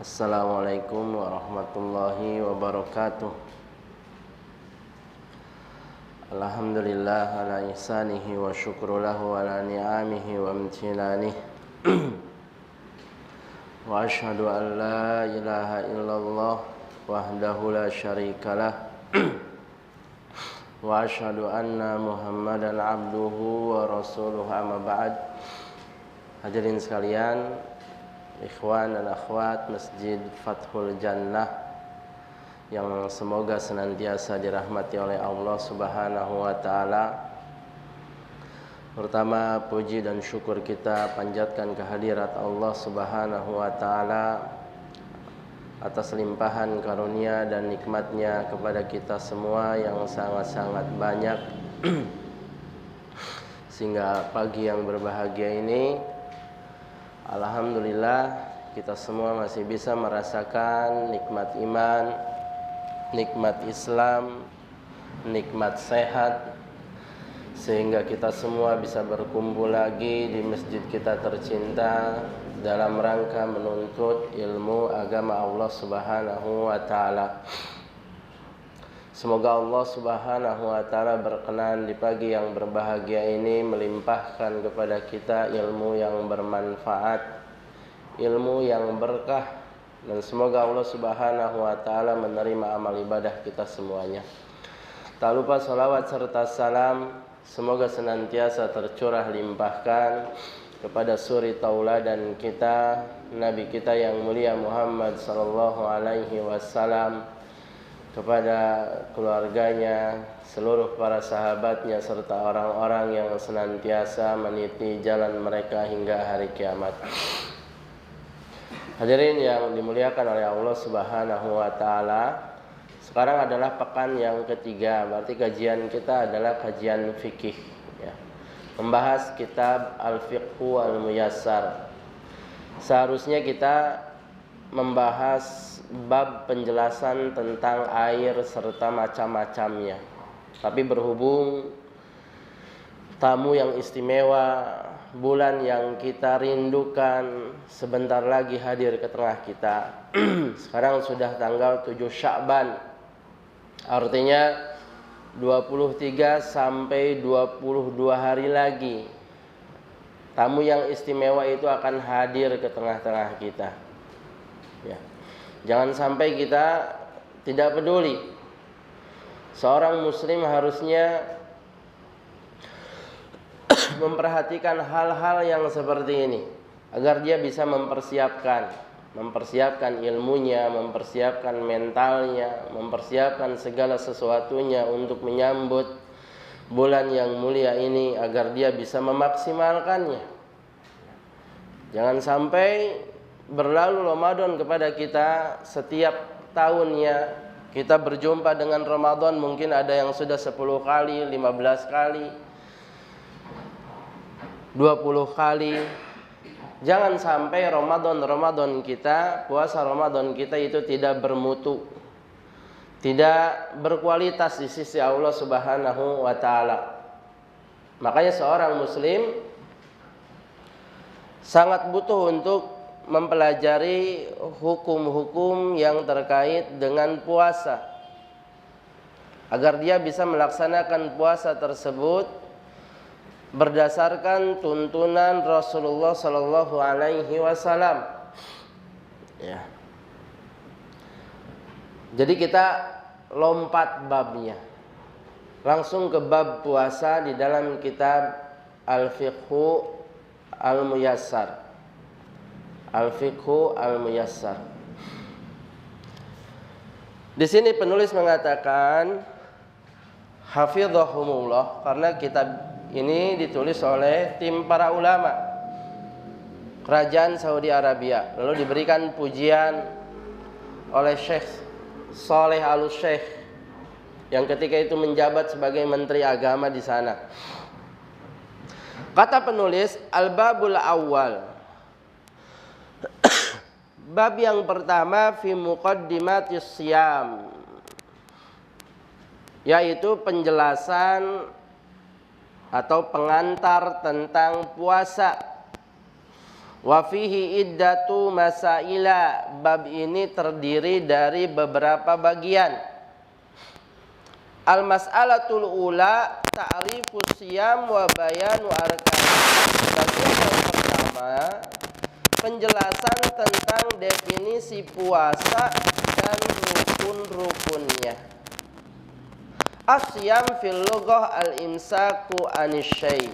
Assalamualaikum warahmatullahi wabarakatuh. Alhamdulillah ala ihsanihi wa syukru lahu ala ni'amihi wa amtinanihi. Wa ashhadu an la ilaha illallah wahdahu la syarikalah. Wa ashhadu anna Muhammadan abduhu wa rasuluhu, amma ba'd. Hadirin sekalian, ikhwan dan akhwat Masjid Fathul Jannah yang semoga senantiasa dirahmati oleh Allah Subhanahu wa taala. Pertama, puji dan syukur kita panjatkan kehadirat Allah Subhanahu wa taala atas limpahan karunia dan nikmatnya kepada kita semua yang sangat-sangat banyak, sehingga pagi yang berbahagia ini alhamdulillah kita semua masih bisa merasakan nikmat iman, nikmat Islam, nikmat sehat, sehingga kita semua bisa berkumpul lagi di masjid kita tercinta dalam rangka menuntut ilmu agama Allah Subhanahu wa taala. Semoga Allah Subhanahu wa taala berkenan di pagi yang berbahagia ini melimpahkan kepada kita ilmu yang bermanfaat, ilmu yang berkah, dan semoga Allah Subhanahu wa taala menerima amal ibadah kita semuanya. Tak lupa salawat serta salam semoga senantiasa tercurah limpahkan kepada suri tauladan kita, Nabi kita yang mulia Muhammad sallallahu alaihi wasallam, kepada keluarganya, seluruh para sahabatnya, serta orang-orang yang senantiasa meniti jalan mereka hingga hari kiamat. Hadirin yang dimuliakan oleh Allah Subhanahu wa taala, sekarang adalah pekan yang ketiga, berarti kajian kita adalah kajian fikih ya. Membahas kitab Al-Fiqhu Al-Muyassar. Seharusnya kita membahas bab penjelasan tentang air serta macam-macamnya. Tapi berhubung tamu yang istimewa, bulan yang kita rindukan sebentar lagi hadir ke tengah kita. Sekarang sudah tanggal 7 Sya'ban. Artinya 23 sampai 22 hari lagi tamu yang istimewa itu akan hadir ke tengah-tengah kita. Ya. Jangan sampai kita tidak peduli. Seorang muslim harusnya memperhatikan hal-hal yang seperti ini agar dia bisa mempersiapkan ilmunya, mempersiapkan mentalnya, mempersiapkan segala sesuatunya untuk menyambut bulan yang mulia ini agar dia bisa memaksimalkannya. Jangan sampai berlalu Ramadan kepada kita, setiap tahunnya kita berjumpa dengan Ramadan, mungkin ada yang sudah 10 kali, 15 kali, 20 kali. Jangan sampai Ramadan kita, puasa Ramadan kita itu tidak bermutu, tidak berkualitas di sisi Allah Subhanahu wa taala. Makanya seorang muslim sangat butuh untuk mempelajari hukum-hukum yang terkait dengan puasa agar dia bisa melaksanakan puasa tersebut berdasarkan tuntunan Rasulullah sallallahu alaihi wasallam. Ya. Jadi kita lompat babnya. Langsung ke bab puasa di dalam kitab Al-Fiqhu Al-Muyassar. Al-Fiqhu Al-Muyassar. Di sini penulis mengatakan hafizahumullah, karena kitab ini ditulis oleh tim para ulama kerajaan Saudi Arabia, lalu diberikan pujian oleh Syekh Saleh Al-Syekh yang ketika itu menjabat sebagai menteri agama di sana. Kata penulis, al-babul awal, bab yang pertama, fi muqaddimatis siyam, yaitu penjelasan atau pengantar tentang puasa. Wa fihi iddatu masaila. Bab ini terdiri dari beberapa bagian. Al-mas'alatul ula ta'rifus siyam wa bayanu arkan. Bagian yang pertama, penjelasan tentang definisi puasa dan rukun-rukunnya. As-siyam fil lughah al-imsaku anisyai.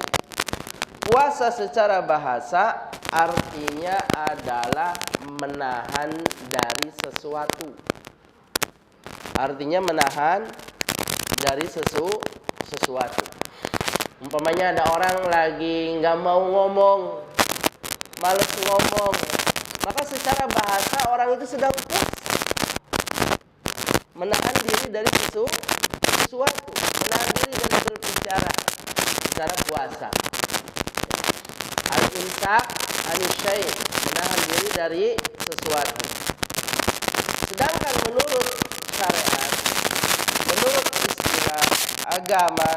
Puasa secara bahasa artinya adalah menahan dari sesuatu. Artinya menahan dari sesuatu. Umpamanya ada orang lagi nggak mau ngomong, males ngomong, maka secara bahasa orang itu sedang puasa. Menahan diri dari sesuatu, menahan diri dari berbicara secara puasa. Al-imsak anisyai, menahan diri dari sesuatu. Sedangkan menurut syariat, menurut istilah agama,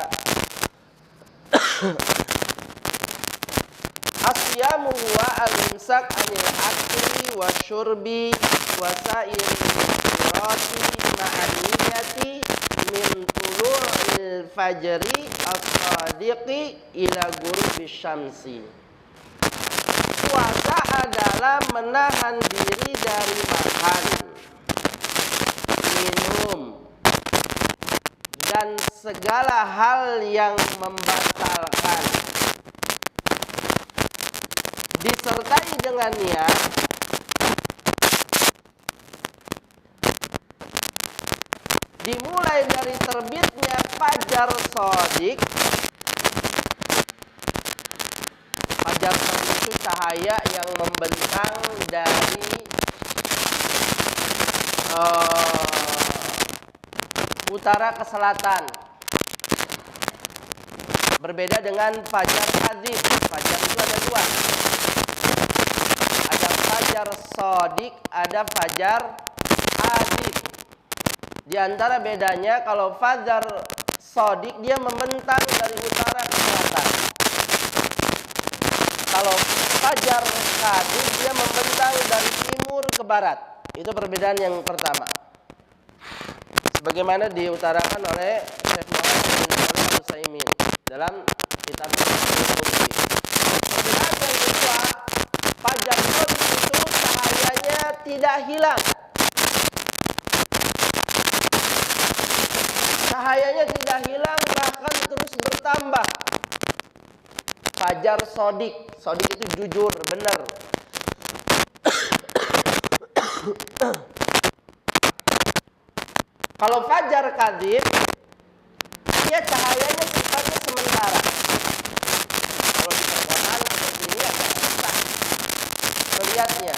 asyamu huwa al-imsak anil akli wa syurbi wa sa'iri firati ma'an niyati min tulu'il fajri as-sadiqi ila ghurubi syamsi. Puasa adalah menahan diri dari makan, minum, dan segala hal yang membatalkan, disertai dengan niat dimulai dari terbitnya fajar shadiq. Fajar shadiq itu cahaya yang membentang dari utara ke selatan. Berbeda dengan fajar kadzib. Fajar itu ada dua. Ada fajar shadiq, ada fajar kadzib. Di antara bedanya, kalau fajar shadiq dia membentang dari utara ke selatan. Kalau fajar kadzib dia membentang dari timur ke barat. Itu perbedaan yang pertama. Sebagaimana diutarakan oleh Syekh Muhammad bin Shalih Al-Utsaimin dalam kitab Al-Qurtubi. Perbedaan yang kedua, fajar shadiq itu cahayanya tidak hilang. Cahayanya tidak hilang, bahkan terus bertambah. Fajar shadiq, shadiq itu jujur, benar. Kalau fajar kadzib, dia cahayanya sifatnya sementara. Kalau di perkotaan seperti ini agak susah melihatnya.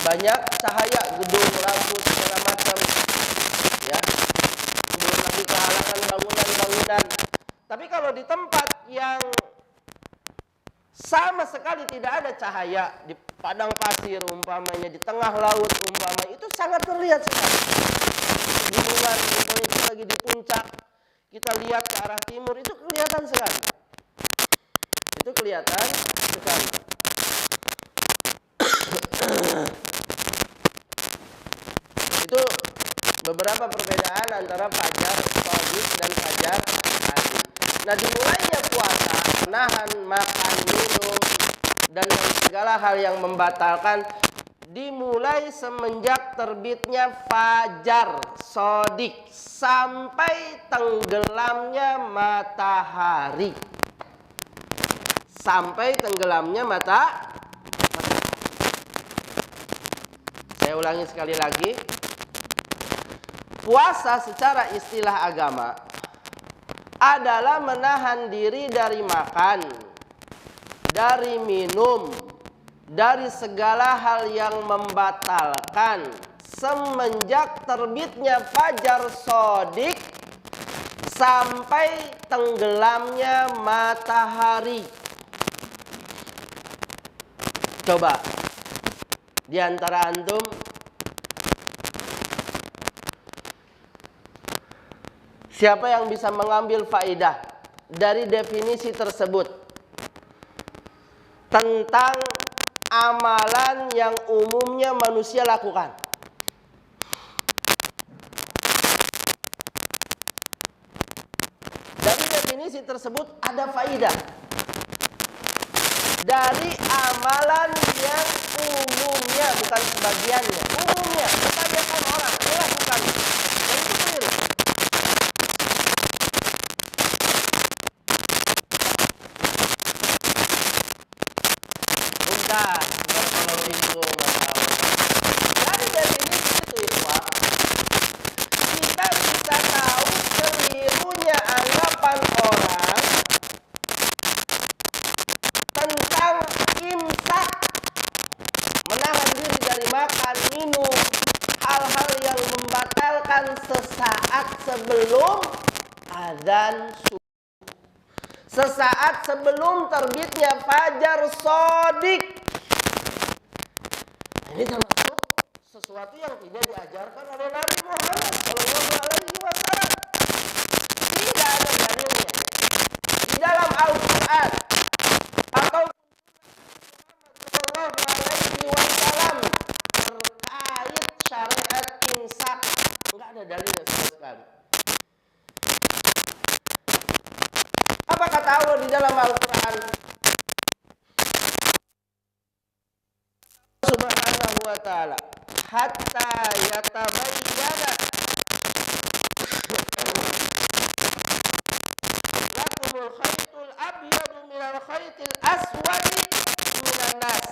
Banyak cahaya, gedung, lampu, segala macam, ya. Belum lagi kehalangan bangunan-bangunan. Tapi kalau di tempat yang sama sekali tidak ada cahaya, di padang pasir umpamanya, di tengah laut umpamanya, itu sangat terlihat sekali. Gunungan, umpamanya kita lagi di puncak, kita lihat ke arah timur, itu kelihatan sekali. Itu kelihatan sekali. Itu beberapa perbedaan antara fajar shadiq dan fajar kadzib. Nah, dimulainya puasa, menahan makan, minum, dan segala hal yang membatalkan, dimulai semenjak terbitnya fajar shadiq sampai tenggelamnya matahari. Sampai tenggelamnya matahari. Saya ulangi sekali lagi. Puasa secara istilah agama adalah menahan diri dari makan, dari minum, dari segala hal yang membatalkan semenjak terbitnya fajar shadiq sampai tenggelamnya matahari. Coba di antara antum Siapa yang bisa mengambil faedah dari definisi tersebut tentang amalan yang umumnya manusia lakukan? Dari definisi tersebut ada faedah dari amalan yang umumnya, bukan sebagiannya, umumnya kebanyakan orang melakukan. Dan itu keliru. Bentar, kalau itu dari definisi itu ikhwah, kita bisa tahu kelirunya anggapan orang tentang imsak, menahan diri dari makan, minum, hal-hal yang membatalkan sesaat sebelum azan subuh, sesaat sebelum terbitnya fajar shadiq. Ini termasuk sesuatu yang tidak diajarkan oleh Nabi Muhammad SAW. Tidak ada dalilnya di dalam Al-Quran atau Sallallahu Alaihi Wasallam terkait syariat imsak. Enggak ada dalilnya sama sekali. Apa kata Allah di dalam Al-Quran? Subhanahu wa ta'ala, hatta yatabayyana lakumul khaytul abyadu minal khaytil aswadi minan nas.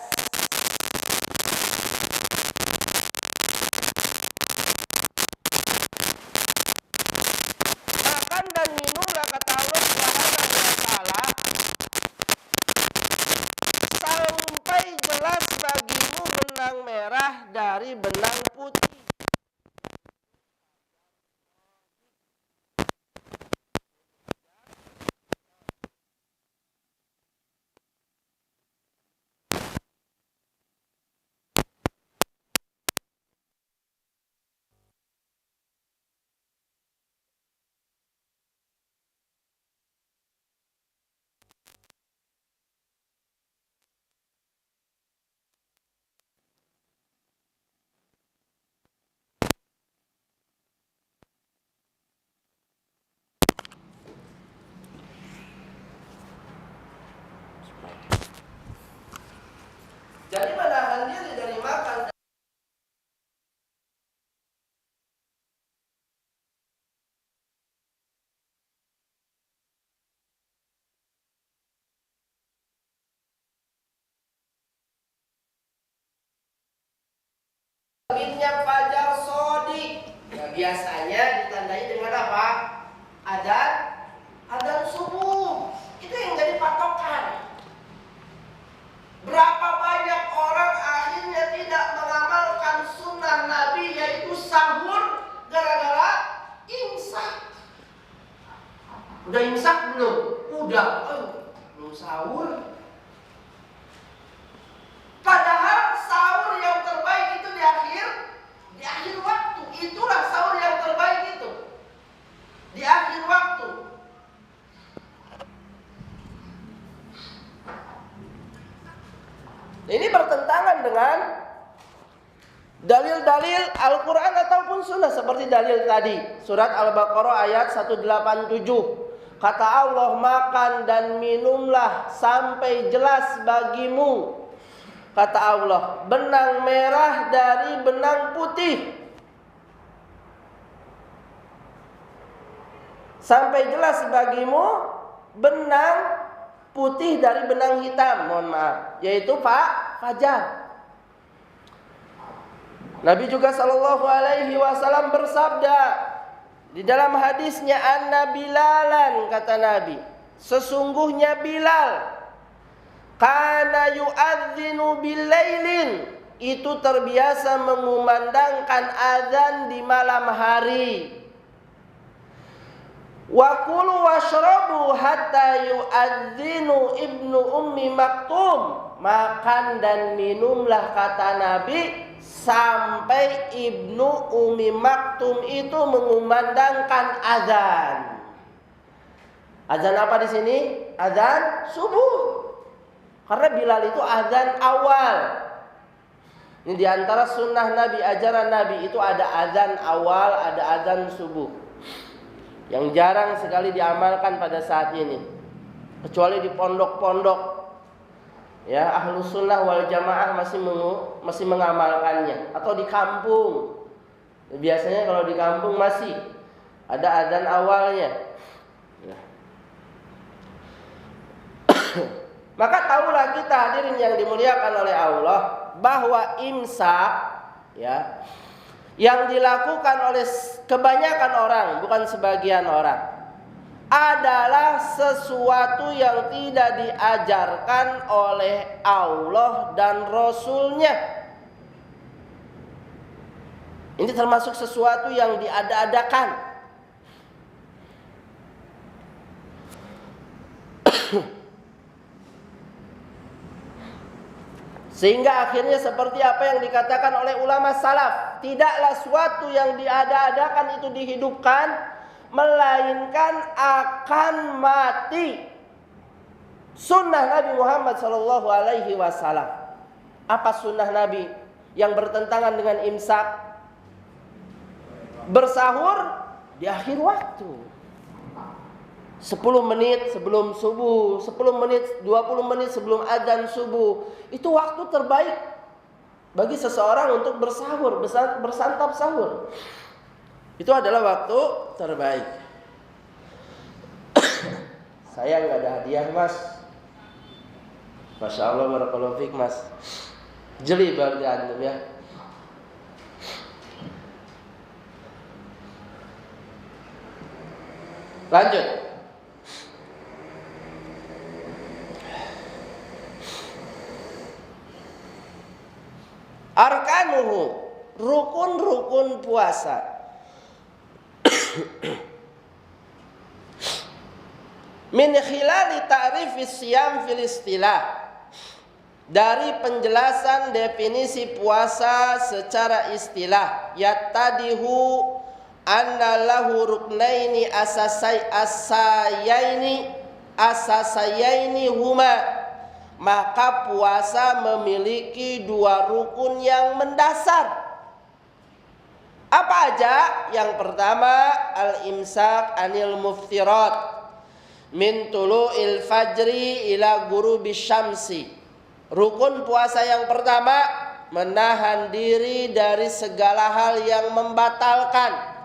Makan dan minumlah, kata Allah Subhanahu wa ta'ala, sampai jelas bagimu benang merah dari benang putih. Jadi menahan diri dari makan terbitnya fajar shadiq. Ya, biasanya ditandai dengan apa? Adzan subuh. Itu yang jadi patokan. Berapa banyak orang akhirnya tidak mengamalkan sunnah Nabi, yaitu sahur, gara-gara imsak. Udah imsak belum? Udah. Belum sahur. Padahal sahur yang terbaik itu di akhir waktu. Itulah sahur yang terbaik itu. Di akhir waktu. Ini bertentangan dengan dalil-dalil Al-Quran ataupun Sunnah. Seperti dalil tadi, surat Al-Baqarah ayat 187. Kata Allah, makan dan minumlah sampai jelas bagimu, kata Allah, benang merah dari benang putih. Sampai jelas bagimu benang putih dari benang hitam, mohon maaf, yaitu fajar. Nabi juga sallallahu alaihi wasallam bersabda di dalam hadisnya, anna Bilalan, kata Nabi, sesungguhnya Bilal, kana yu'adzinu bilailin, itu terbiasa mengumandangkan azan di malam hari. Wa kulu washrabu hatta yu'adzinu ibnu ummi maktum, makan dan minumlah, kata Nabi, sampai Ibnu Ummi Maktum itu mengumandangkan azan. Azan apa di sini? Azan subuh. Karena Bilal itu azan awal. Ini diantara sunnah Nabi, ajaran Nabi itu ada azan awal, ada azan subuh. Yang jarang sekali diamalkan pada saat ini. Kecuali di pondok-pondok. Ya, Ahlus Sunnah wal Jamaah masih mengamalkannya. Atau di kampung. Biasanya kalau di kampung masih ada azan awalnya. Ya. Maka tahulah kita hadirin yang dimuliakan oleh Allah bahwa imsak ya yang dilakukan oleh kebanyakan orang, bukan sebagian orang, adalah sesuatu yang tidak diajarkan oleh Allah dan Rasul-Nya. Ini termasuk sesuatu yang diada-adakan. Sehingga akhirnya seperti apa yang dikatakan oleh ulama salaf, tidaklah suatu yang diada-adakan itu dihidupkan, melainkan akan mati. Sunnah Nabi Muhammad SAW. Apa sunnah Nabi yang bertentangan dengan imsak? Bersahur di akhir waktu. 10 menit sebelum subuh, 10 menit, 20 menit sebelum azan subuh. Itu waktu terbaik bagi seseorang untuk bersahur, bersantap sahur. Itu adalah waktu terbaik. Saya nggak ada hadiah, Mas. Masya Allah, barakallahu fiik, Mas. Jeli berarti antum ya. Lanjut. Arkanuhu, rukun-rukun puasa. Min khilali ta'rifis siyam fil istilah. Dari penjelasan definisi puasa secara istilah, yattadihu anna lahu ruknaini asasayaini huma. Maka puasa memiliki 2 rukun yang mendasar. Apa aja? Yang pertama, al-imsak anil muftirat min tulu'il fajri ila ghurubi syamsi. Rukun puasa yang pertama, menahan diri dari segala hal yang membatalkan.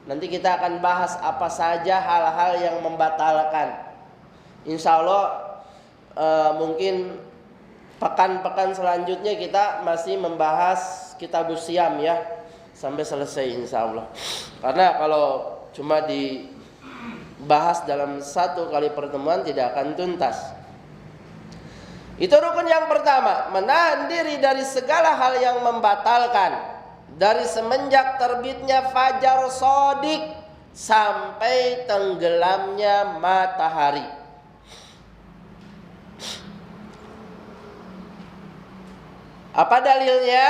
Nanti kita akan bahas apa saja hal-hal yang membatalkan. Insya Allah mungkin pekan-pekan selanjutnya kita masih membahas Kitabus Siyam ya, sampai selesai insya Allah. Karena kalau cuma dibahas dalam 1 kali pertemuan tidak akan tuntas. Itu rukun yang pertama, menahan diri dari segala hal yang membatalkan. Dari semenjak terbitnya fajar shadiq sampai tenggelamnya matahari. Apa dalilnya?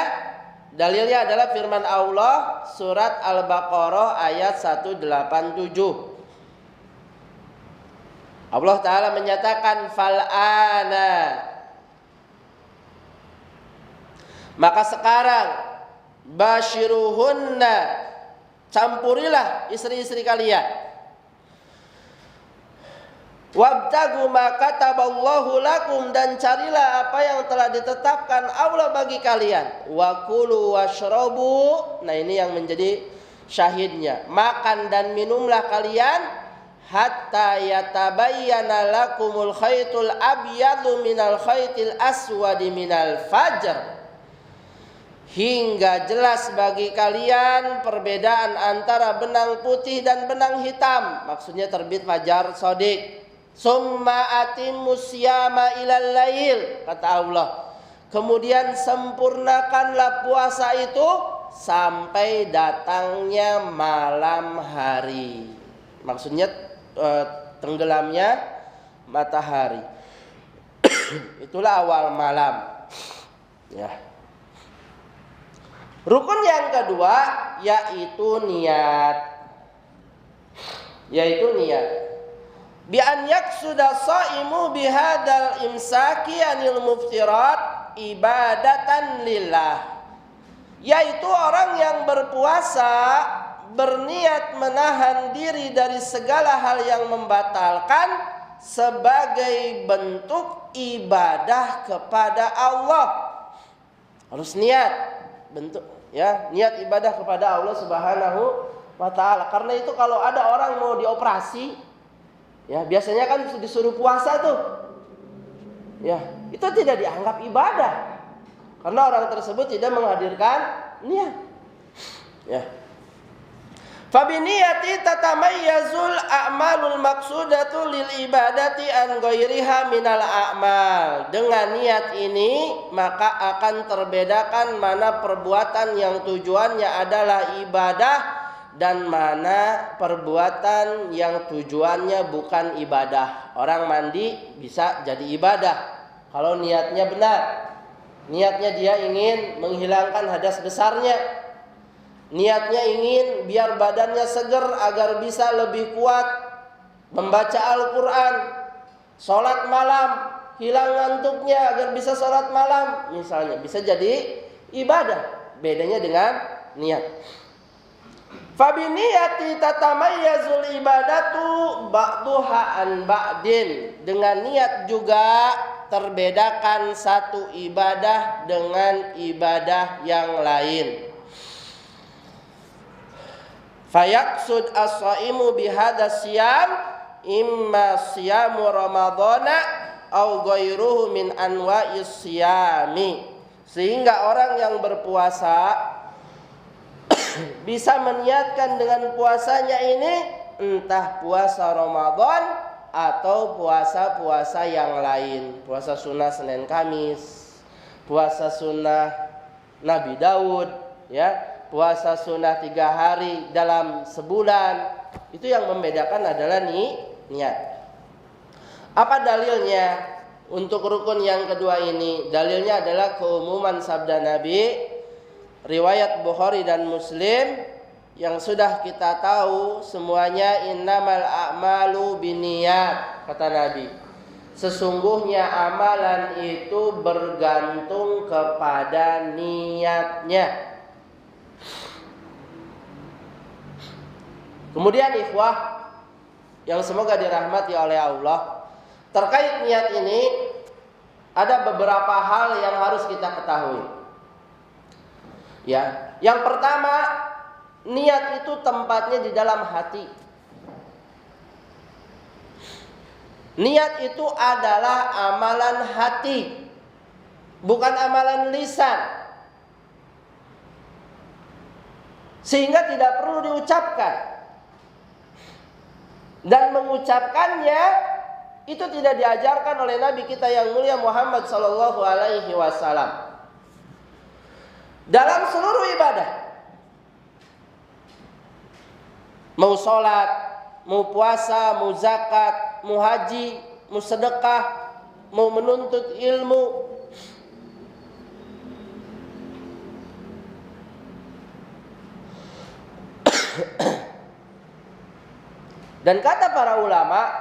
Dalilnya adalah firman Allah surat Al-Baqarah ayat 187. Allah Ta'ala menyatakan fal'ana, maka sekarang basyiruhunna, campurilah istri-istri kalian. Wabtagu ma kataballahu lakum, dan carilah apa yang telah ditetapkan Allah bagi kalian. Wa kulu washrabu, nah ini yang menjadi syahidnya. Makan dan minumlah kalian hatta yatabayyana lakumul khaytul abyadu minal khaytil aswadi minal fajr, hingga jelas bagi kalian perbedaan antara benang putih dan benang hitam. Maksudnya terbit fajar shadiq. Summa atimmus siyama ilal lail, kata Allah. Kemudian sempurnakanlah puasa itu sampai datangnya malam hari. Maksudnya tenggelamnya matahari. Itulah awal malam. Ya. Rukun yang kedua yaitu niat. Bi an yaqsuda shaimu bihadal imsaki anil muftirat ibadatan lillah. Yaitu orang yang berpuasa berniat menahan diri dari segala hal yang membatalkan sebagai bentuk ibadah kepada Allah. Harus niat, bentuk ya, niat ibadah kepada Allah Subhanahu wa taala. Karena itu kalau ada orang mau dioperasi, ya biasanya kan disuruh puasa tuh. Ya, itu tidak dianggap ibadah. Karena orang tersebut tidak menghadirkan niat. Ya. Fabiniyati tatamayyazul a'malul maqsudatu lil ibadati an ghairiha minal a'mal. Dengan niat ini maka akan terbedakan mana perbuatan yang tujuannya adalah ibadah dan mana perbuatan yang tujuannya bukan ibadah. Orang mandi bisa jadi ibadah kalau niatnya benar. Niatnya dia ingin menghilangkan hadas besarnya. Niatnya ingin biar badannya seger agar bisa lebih kuat membaca Al-Quran. Sholat malam, hilang ngantuknya agar bisa sholat malam. Misalnya, bisa jadi ibadah. Bedanya dengan niat. Fabiniyati tatamayyazul ibadatu ba'duha an ba'din. Dengan niat juga terbedakan satu ibadah dengan ibadah yang lain. Fayaqsud as-shaimu bihadza siyam imma siyamu ramadhana au ghairuhu min anwa'is siyami. Sehingga orang yang berpuasa bisa meniatkan dengan puasanya ini entah puasa Ramadan atau puasa-puasa yang lain. Puasa sunnah Senin Kamis, puasa sunnah Nabi Daud, ya. Puasa sunnah 3 hari dalam sebulan. Itu yang membedakan adalah niat. Apa dalilnya untuk rukun yang kedua ini? Dalilnya adalah keumuman sabda Nabi, riwayat Bukhari dan Muslim, yang sudah kita tahu semuanya, innamal a'malu binniyat, kata Nabi. Sesungguhnya amalan itu bergantung kepada niatnya. Kemudian ikhwah yang semoga dirahmati oleh Allah, terkait niat ini ada beberapa hal yang harus kita ketahui. Ya, yang pertama, niat itu tempatnya di dalam hati. Niat itu adalah amalan hati, bukan amalan lisan. Sehingga tidak perlu diucapkan. Dan mengucapkannya itu tidak diajarkan oleh Nabi kita yang mulia Muhammad sallallahu alaihi wasallam. Dalam seluruh ibadah, mau sholat, mau puasa, mau zakat, mau haji, mau sedekah, mau menuntut ilmu, dan kata para ulama,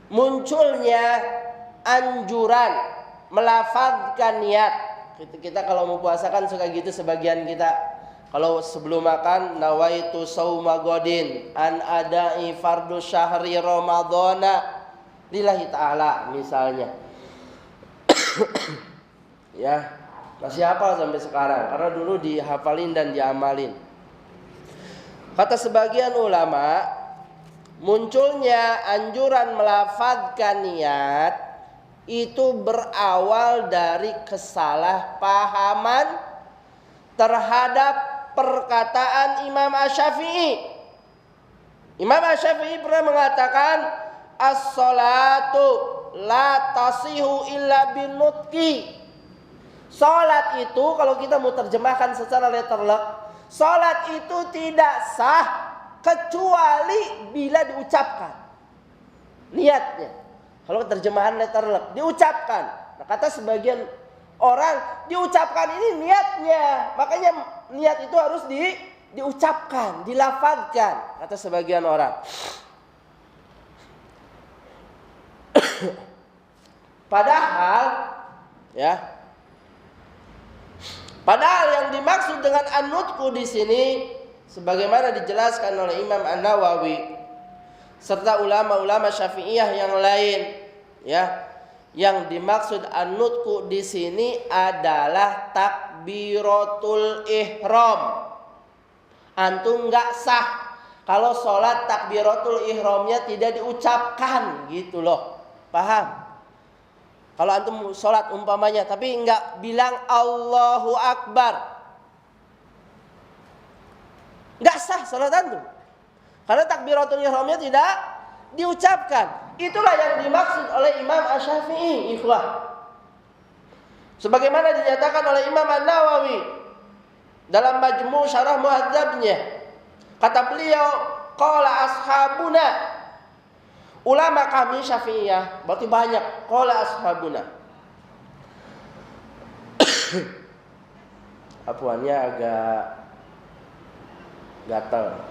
munculnya anjuran melafazkan niat. Kita kalau mau puasa kan suka gitu sebagian kita. Kalau sebelum makan, nawaitu sauma godin an adai fardu syahri ramadhana lillahi ta'ala misalnya. Ya, masih hafal sampai sekarang karena dulu dihafalin dan diamalin. Kata sebagian ulama, munculnya anjuran melafazkan niat itu berawal dari kesalahpahaman terhadap perkataan Imam Asy-Syafi'i. Imam Asy-Syafi'i pernah mengatakan, as-salatu la tasihu illa binutqi. Salat itu kalau kita mau terjemahkan secara letterlek, salat itu tidak sah kecuali bila diucapkan niatnya. Kalau terjemahan letterlek diucapkan. Nah, kata sebagian orang, diucapkan ini niatnya. Makanya niat itu harus diucapkan, dilafadzkan, kata sebagian orang. Padahal yang dimaksud dengan an-nutqu di sini sebagaimana dijelaskan oleh Imam An-Nawawi serta ulama-ulama Syafi'iyah yang lain, yang dimaksud an-nutqu di sini adalah takbiratul ihram. Antum enggak sah kalau sholat takbiratul ihramnya tidak diucapkan, gitu loh. Paham? Kalau antum sholat umpamanya tapi enggak bilang Allahu Akbar, enggak sah sholat antum. Karena takbiratul ihramnya tidak diucapkan. Itulah yang dimaksud oleh Imam Asy-Syafi'i, ikhwah. Sebagaimana dinyatakan oleh Imam An-Nawawi dalam Majmu' Syarah Muhadzabnya. Kata beliau, qala ashabuna, ulama kami Syafi'iyah, berarti banyak. Qala ashabuna. Apuannya agak gatal,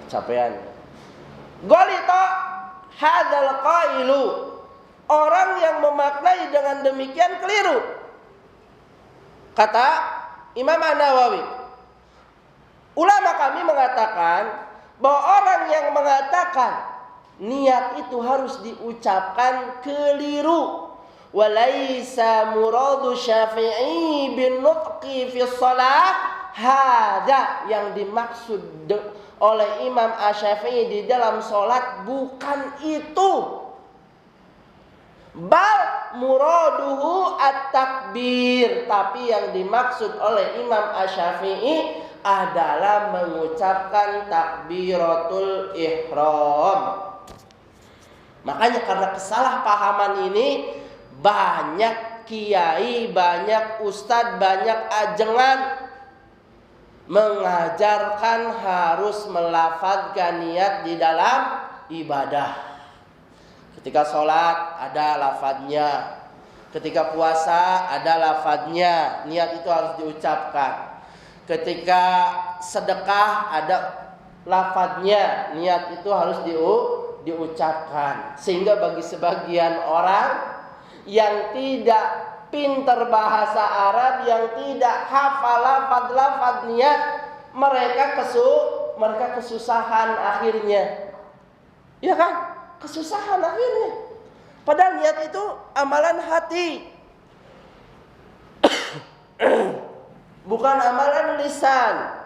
capean. Golito hadzal qailu, orang yang memaknai dengan demikian keliru. Kata Imam An-Nawawi, ulama kami mengatakan bahwa orang yang mengatakan niat itu harus diucapkan keliru. Walaisa muradu Syafi'i bin nutqi fi shalah, hadza yang dimaksud oleh Imam Asy-Syafi'i di dalam salat bukan itu. Bal muraduhu at-takbir, tapi yang dimaksud oleh Imam Asy-Syafi'i adalah mengucapkan takbiratul ihram. Makanya karena kesalahpahaman ini banyak kiai, banyak ustadz, banyak ajengan mengajarkan harus melafadzkan niat di dalam ibadah. Ketika sholat ada lafadznya, ketika puasa ada lafadznya, niat itu harus diucapkan. Ketika sedekah ada lafadznya, niat itu harus diucapkan. Sehingga bagi sebagian orang yang tidak pintar bahasa Arab, yang tidak hafal lafaz niat, mereka kesusahan akhirnya. Ya kan? Kesusahan akhirnya. Padahal niat itu amalan hati. Bukan amalan lisan.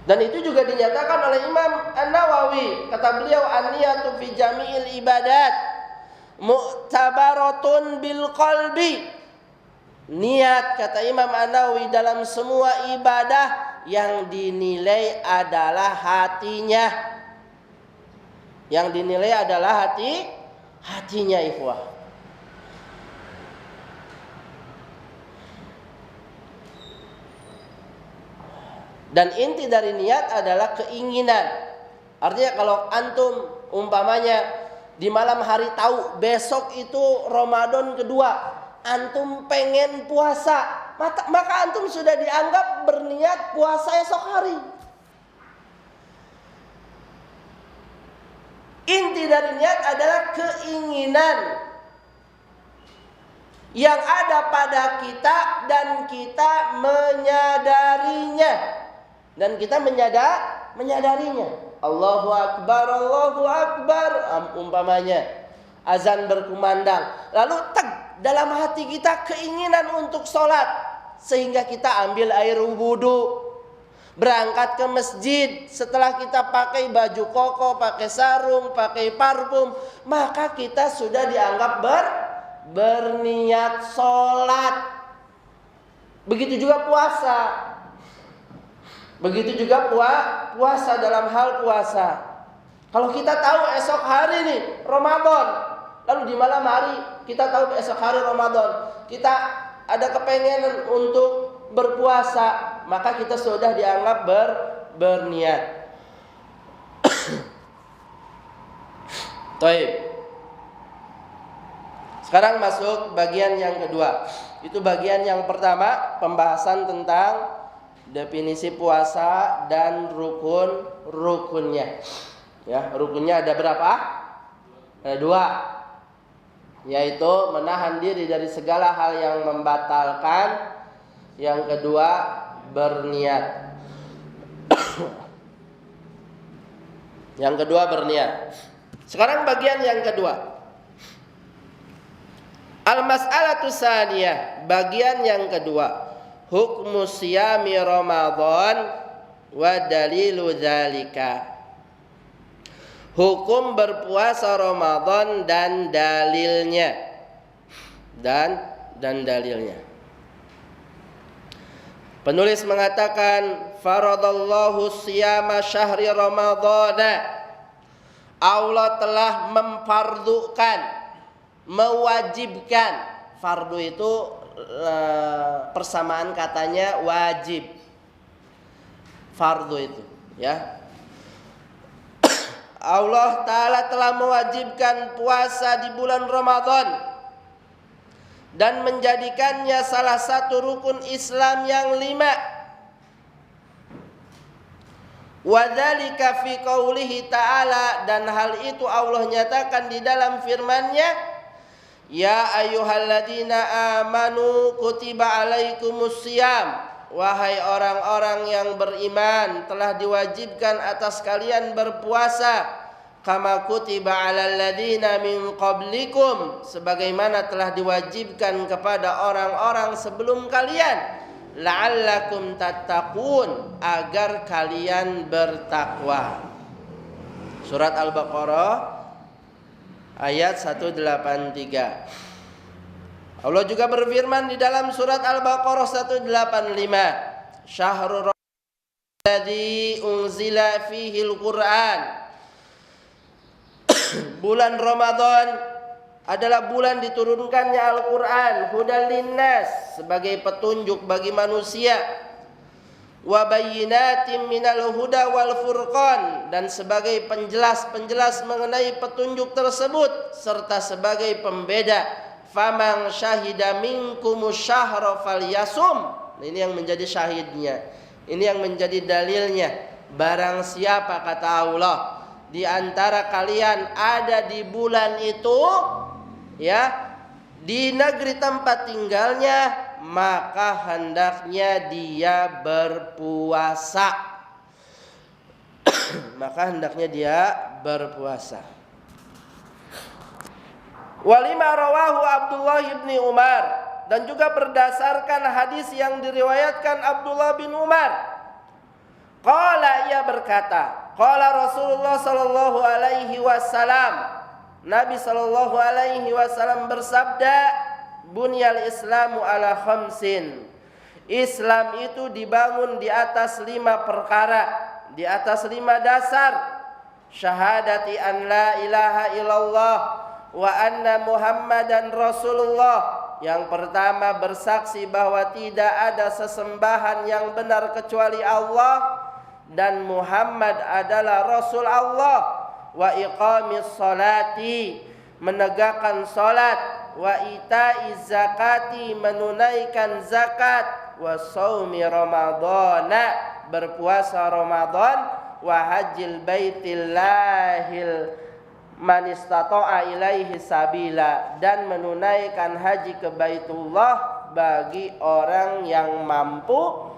Dan itu juga dinyatakan oleh Imam An-Nawawi. Kata beliau, an-niyatu fi jami'il ibadat mu'tabaratun bil qalbi. Niat, kata Imam An-Nawawi, dalam semua ibadah yang dinilai adalah hatinya. Yang dinilai adalah hatinya, ikhwah. Dan inti dari niat adalah keinginan. Artinya kalau antum umpamanya di malam hari tahu besok itu Ramadan kedua, antum pengen puasa, maka antum sudah dianggap berniat puasa esok hari. Inti dari niat adalah keinginan yang ada pada kita dan kita menyadarinya. Dan kita menyadarinya. Allahu Akbar, Allahu Akbar, umpamanya azan berkumandang. Lalu dalam hati kita keinginan untuk sholat, sehingga kita ambil air wudu, berangkat ke masjid. Setelah kita pakai baju koko, pakai sarung, pakai parfum, maka kita sudah dianggap berniat sholat. Begitu juga puasa. Begitu juga puasa dalam hal puasa. Kalau kita tahu esok hari nih Ramadan, lalu di malam hari kita tahu esok hari Ramadan, kita ada kepengen untuk berpuasa, maka kita sudah dianggap berniat. Baik. Sekarang masuk bagian yang kedua. Itu bagian yang pertama, pembahasan tentang definisi puasa dan rukun-rukunnya. Ya, rukunnya ada berapa? Ada 2. Yaitu menahan diri dari segala hal yang membatalkan. Yang kedua, berniat. Yang kedua, berniat. Sekarang bagian yang kedua. Al-mas'alatu tsaniyah, bagian yang kedua. Hukmu siyami Ramadan wa dalilu dzalika. Hukum berpuasa Ramadan dan dalilnya. Dan dalilnya. Penulis mengatakan faradallahu siyama syahri Ramadana. Allah telah memfardukan, mewajibkan. Fardu itu persamaan katanya wajib. Fardu itu, ya. Allah Ta'ala telah mewajibkan puasa di bulan Ramadan dan menjadikannya salah satu rukun Islam yang 5. Wadzalika fi qaulihi ta'ala, dan hal itu Allah nyatakan di dalam firman-Nya, ya ayyuhalladzina amanu kutiba alaikumus syiyam, wahai orang-orang yang beriman, telah diwajibkan atas kalian berpuasa, kama kutiba alal ladzina min qablikum, sebagaimana telah diwajibkan kepada orang-orang sebelum kalian, la'allakum tattaqun, agar kalian bertakwa. Surat Al-Baqarah ayat 183. Allah juga berfirman di dalam surat Al-Baqarah 185, Syahrul Ramadhan alladzi unzila fihi al-Qur'an. Bulan Ramadan adalah bulan diturunkannya Al-Qur'an, hudal linnas, sebagai petunjuk bagi manusia, wa bayyinatin minal huda wal furqan, dan sebagai penjelas mengenai petunjuk tersebut serta sebagai pembeda. Faman syahida minkumus syahra falyasum. Ini yang menjadi syahidnya. Ini yang menjadi dalilnya. Barang siapa, kata Allah, di antara kalian ada di bulan itu, ya, di negeri tempat tinggalnya, maka hendaknya dia berpuasa. Maka hendaknya dia berpuasa. Walima rawahu Abdullah bin Umar, dan juga berdasarkan hadis yang diriwayatkan Abdullah bin Umar. Qala, ia berkata, qala Rasulullah sallallahu alaihi wasallam, Nabi sallallahu alaihi wasallam bersabda, bunyal Islamu ala khamsin. Islam itu dibangun di atas 5 perkara, di atas 5 dasar. Syahadati an la ilaha illallah wa anna Muhammadan Rasulullah. Yang pertama, bersaksi bahwa tidak ada sesembahan yang benar kecuali Allah dan Muhammad adalah Rasul Allah. Wa iqamis salati, menegakkan salat. Wa itaiz zakati, menunaikan zakat. Wa shaumi ramadhana, berpuasa Ramadan. Wa hajjil baitillahil man istata'a ilaihi sabila, dan menunaikan haji ke Baitullah bagi orang yang mampu